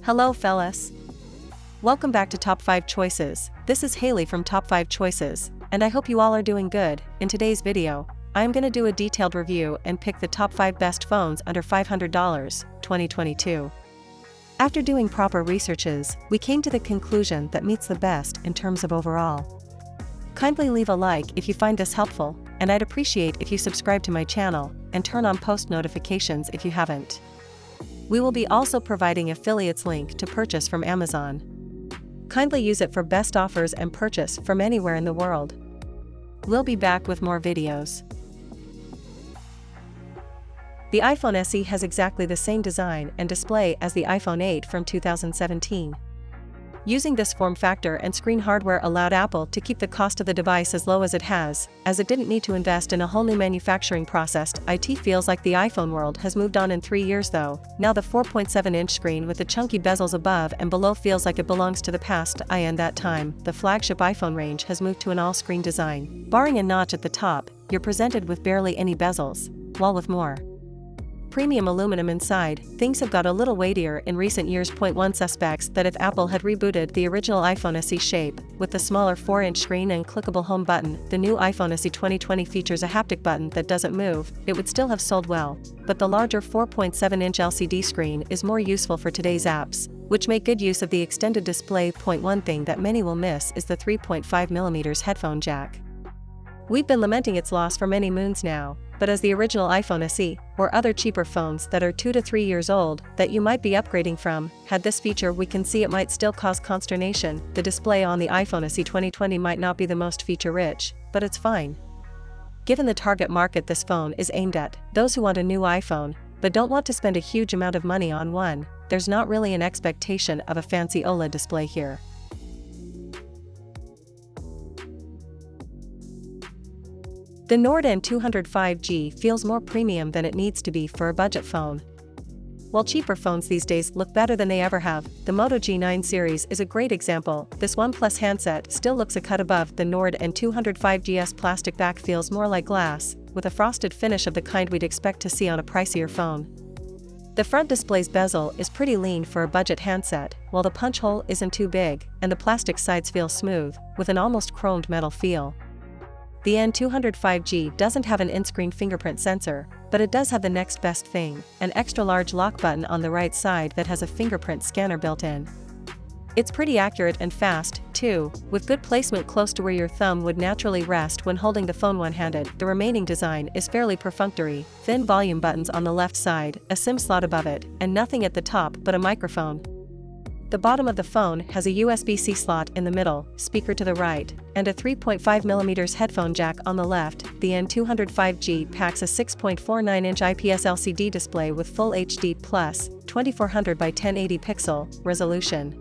Hello fellas. Welcome back to Top 5 Choices. This is Haley from Top 5 Choices, and I hope you all are doing good. In today's video, I am going to do a detailed review and pick the top 5 best phones under $500, 2022. After doing proper researches, we came to the conclusion that meets the best in terms of overall. Kindly leave a like if you find this helpful, and I'd appreciate if you subscribe to my channel and turn on post notifications if you haven't. We will be also providing affiliates link to purchase from Amazon. Kindly use it for best offers and purchase from anywhere in the world. We'll be back with more videos. The iPhone SE has exactly the same design and display as the iPhone 8 from 2017. Using this form factor and screen hardware allowed Apple to keep the cost of the device as low as it has, as it didn't need to invest in a whole new manufacturing process. It feels like the iPhone world has moved on in 3 years though. Now the 4.7-inch screen with the chunky bezels above and below feels like it belongs to the past. In that time, the flagship iPhone range has moved to an all-screen design. Barring a notch at the top, you're presented with barely any bezels, while with more premium aluminum inside, things have got a little weightier in recent years. One suspects that if Apple had rebooted the original iPhone SE shape, with the smaller 4-inch screen and clickable home button, the new iPhone SE 2020 features a haptic button that doesn't move, it would still have sold well. But the larger 4.7-inch LCD screen is more useful for today's apps, which make good use of the extended display. One thing that many will miss is the 3.5mm headphone jack. We've been lamenting its loss for many moons now, but as the original iPhone SE, or other cheaper phones that are 2 to 3 years old that you might be upgrading from, had this feature, we can see it might still cause consternation. The display on the iPhone SE 2020 might not be the most feature-rich, but it's fine. Given the target market this phone is aimed at, those who want a new iPhone, but don't want to spend a huge amount of money on one, there's not really an expectation of a fancy OLED display here. The Nord N205G feels more premium than it needs to be for a budget phone. While cheaper phones these days look better than they ever have, the Moto G9 series is a great example. This OnePlus handset still looks a cut above the Nord N205G's. Plastic back feels more like glass, with a frosted finish of the kind we'd expect to see on a pricier phone. The front display's bezel is pretty lean for a budget handset, while the punch hole isn't too big, and the plastic sides feel smooth, with an almost chromed metal feel. The N205G doesn't have an in-screen fingerprint sensor, but it does have the next best thing, an extra-large lock button on the right side that has a fingerprint scanner built in. It's pretty accurate and fast, too, with good placement close to where your thumb would naturally rest when holding the phone one-handed. The remaining design is fairly perfunctory, thin volume buttons on the left side, a SIM slot above it, and nothing at the top but a microphone. The bottom of the phone has a USB-C slot in the middle, speaker to the right, and a 3.5mm headphone jack on the left. The N205G packs a 6.49-inch IPS LCD display with full HD+ 2400 by 1080 pixel resolution.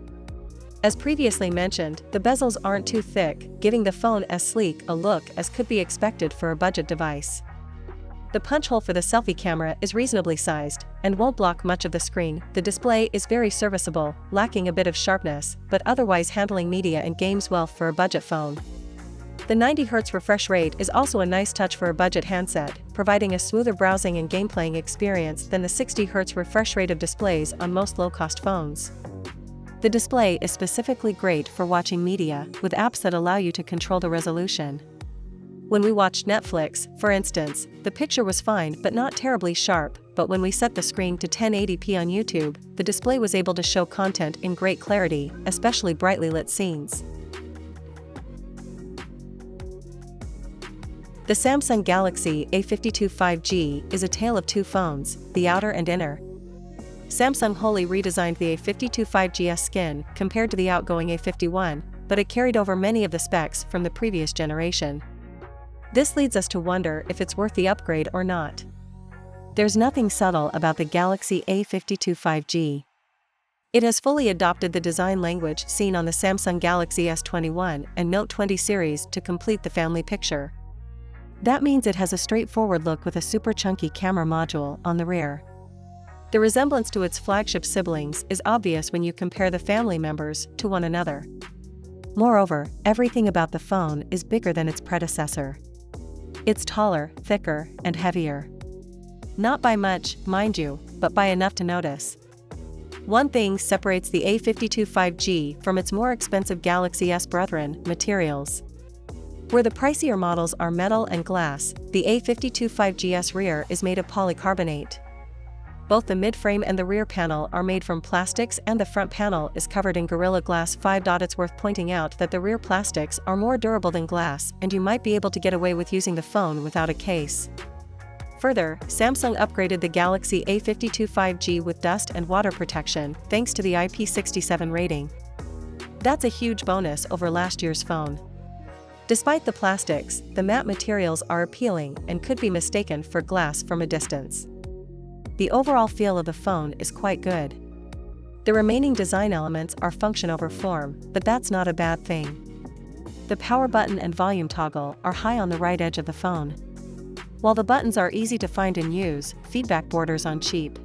As previously mentioned, the bezels aren't too thick, giving the phone as sleek a look as could be expected for a budget device. The punch hole for the selfie camera is reasonably sized, and won't block much of the screen. The display is very serviceable, lacking a bit of sharpness, but otherwise handling media and games well for a budget phone. The 90Hz refresh rate is also a nice touch for a budget handset, providing a smoother browsing and gameplaying experience than the 60Hz refresh rate of displays on most low-cost phones. The display is specifically great for watching media, with apps that allow you to control the resolution. When we watched Netflix, for instance, the picture was fine but not terribly sharp, but when we set the screen to 1080p on YouTube, the display was able to show content in great clarity, especially brightly lit scenes. The Samsung Galaxy A52 5G is a tale of two phones, the outer and inner. Samsung wholly redesigned the A52 5G's skin compared to the outgoing A51, but it carried over many of the specs from the previous generation. This leads us to wonder if it's worth the upgrade or not. There's nothing subtle about the Galaxy A52 5G. It has fully adopted the design language seen on the Samsung Galaxy S21 and Note 20 series to complete the family picture. That means it has a straightforward look with a super chunky camera module on the rear. The resemblance to its flagship siblings is obvious when you compare the family members to one another. Moreover, everything about the phone is bigger than its predecessor. It's taller, thicker, and heavier. Not by much, mind you, but by enough to notice. One thing separates the A52 5G from its more expensive Galaxy S brethren: materials. Where the pricier models are metal and glass, the A52 5G's rear is made of polycarbonate. Both the mid-frame and the rear panel are made from plastics, and the front panel is covered in Gorilla Glass 5. It's worth pointing out that the rear plastics are more durable than glass, and you might be able to get away with using the phone without a case. Further, Samsung upgraded the Galaxy A52 5G with dust and water protection, thanks to the IP67 rating. That's a huge bonus over last year's phone. Despite the plastics, the matte materials are appealing and could be mistaken for glass from a distance. The overall feel of the phone is quite good. The remaining design elements are function over form, but that's not a bad thing. The power button and volume toggle are high on the right edge of the phone. While the buttons are easy to find and use, feedback borders on cheap.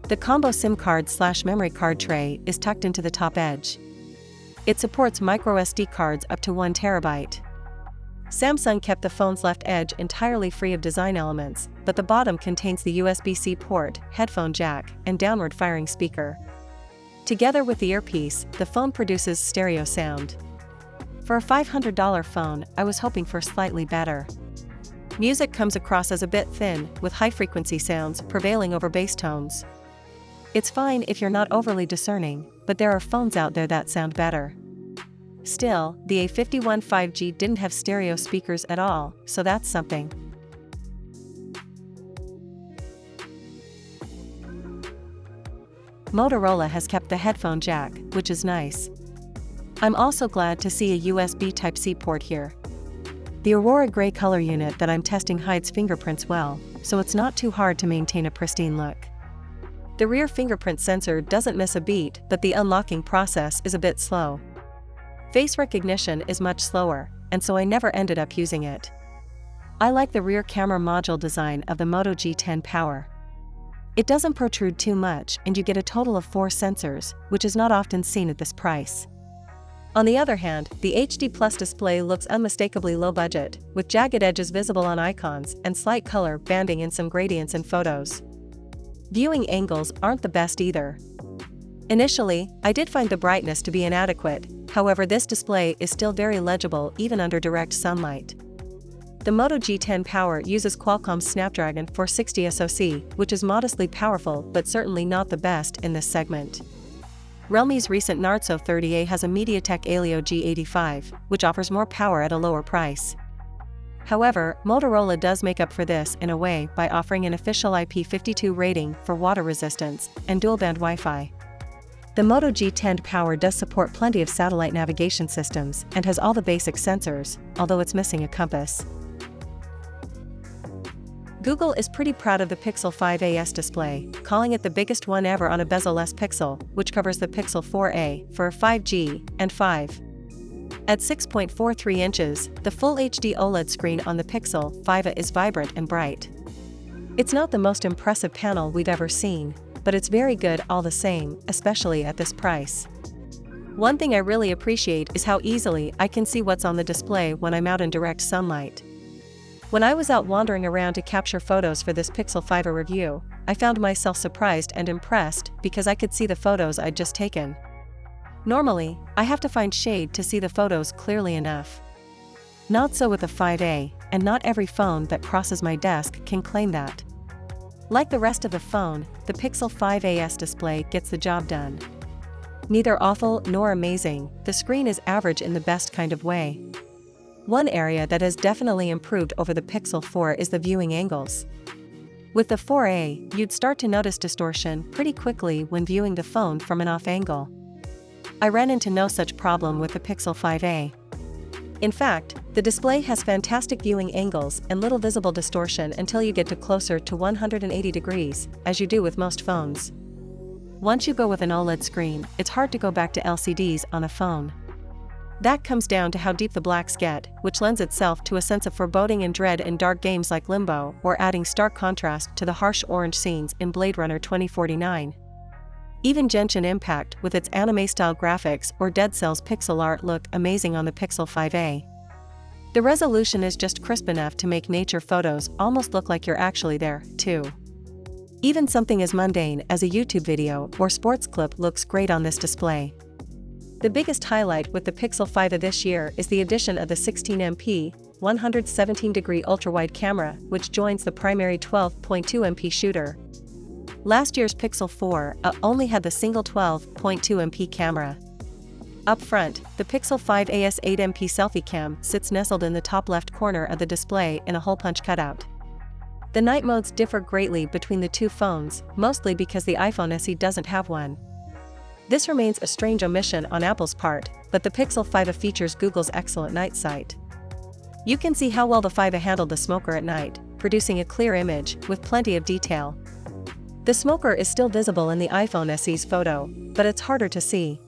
The combo SIM card/memory card tray is tucked into the top edge. It supports microSD cards up to 1 TB. Samsung kept the phone's left edge entirely free of design elements, but the bottom contains the USB-C port, headphone jack, and downward-firing speaker. Together with the earpiece, the phone produces stereo sound. For a $500 phone, I was hoping for slightly better. Music comes across as a bit thin, with high-frequency sounds prevailing over bass tones. It's fine if you're not overly discerning, but there are phones out there that sound better. Still, the A51 5G didn't have stereo speakers at all, so that's something. Motorola has kept the headphone jack, which is nice. I'm also glad to see a USB Type-C port here. The Aurora Gray color unit that I'm testing hides fingerprints well, so it's not too hard to maintain a pristine look. The rear fingerprint sensor doesn't miss a beat, but the unlocking process is a bit slow. Face recognition is much slower, and so I never ended up using it. I like the rear camera module design of the Moto G10 Power. It doesn't protrude too much, and you get a total of 4 sensors, which is not often seen at this price. On the other hand, the HD Plus display looks unmistakably low budget, with jagged edges visible on icons and slight color banding in some gradients in photos. Viewing angles aren't the best either. Initially, I did find the brightness to be inadequate, however this display is still very legible even under direct sunlight. The Moto G10 Power uses Qualcomm's Snapdragon 460 SoC, which is modestly powerful but certainly not the best in this segment. Realme's recent Narzo 30A has a MediaTek Helio G85, which offers more power at a lower price. However, Motorola does make up for this in a way by offering an official IP52 rating for water resistance and dual-band Wi-Fi. The Moto G10 Power does support plenty of satellite navigation systems and has all the basic sensors, although it's missing a compass. Google is pretty proud of the Pixel 5a display, calling it the biggest one ever on a bezel-less Pixel, which covers the Pixel 4a for 5G and 5. At 6.43 inches, the Full HD OLED screen on the Pixel 5a is vibrant and bright. It's not the most impressive panel we've ever seen, but it's very good all the same, especially at this price. One thing I really appreciate is how easily I can see what's on the display when I'm out in direct sunlight. When I was out wandering around to capture photos for this Pixel 5a review, I found myself surprised and impressed because I could see the photos I'd just taken. Normally, I have to find shade to see the photos clearly enough. Not so with the 5a, and not every phone that crosses my desk can claim that. Like the rest of the phone, the Pixel 5a's display gets the job done. Neither awful nor amazing, the screen is average in the best kind of way. One area that has definitely improved over the Pixel 4 is the viewing angles. With the 4a, you'd start to notice distortion pretty quickly when viewing the phone from an off angle. I ran into no such problem with the Pixel 5a. In fact, the display has fantastic viewing angles and little visible distortion until you get to closer to 180 degrees, as you do with most phones. Once you go with an OLED screen, it's hard to go back to LCDs on a phone. That comes down to how deep the blacks get, which lends itself to a sense of foreboding and dread in dark games like Limbo, or adding stark contrast to the harsh orange scenes in Blade Runner 2049. Even Genshin Impact with its anime-style graphics or Dead Cells pixel art look amazing on the Pixel 5a. The resolution is just crisp enough to make nature photos almost look like you're actually there, too. Even something as mundane as a YouTube video or sports clip looks great on this display. The biggest highlight with the Pixel 5a this year is the addition of the 16MP, 117-degree ultra-wide camera, which joins the primary 12.2MP shooter. Last year's Pixel 4a only had the single 12.2MP camera. Up front, the Pixel 5a's 8MP selfie cam sits nestled in the top left corner of the display in a hole punch cutout. The night modes differ greatly between the two phones, mostly because the iPhone SE doesn't have one. This remains a strange omission on Apple's part, but the Pixel 5a features Google's excellent night sight. You can see how well the 5a handled the smoker at night, producing a clear image with plenty of detail. The smoker is still visible in the iPhone SE's photo, but it's harder to see.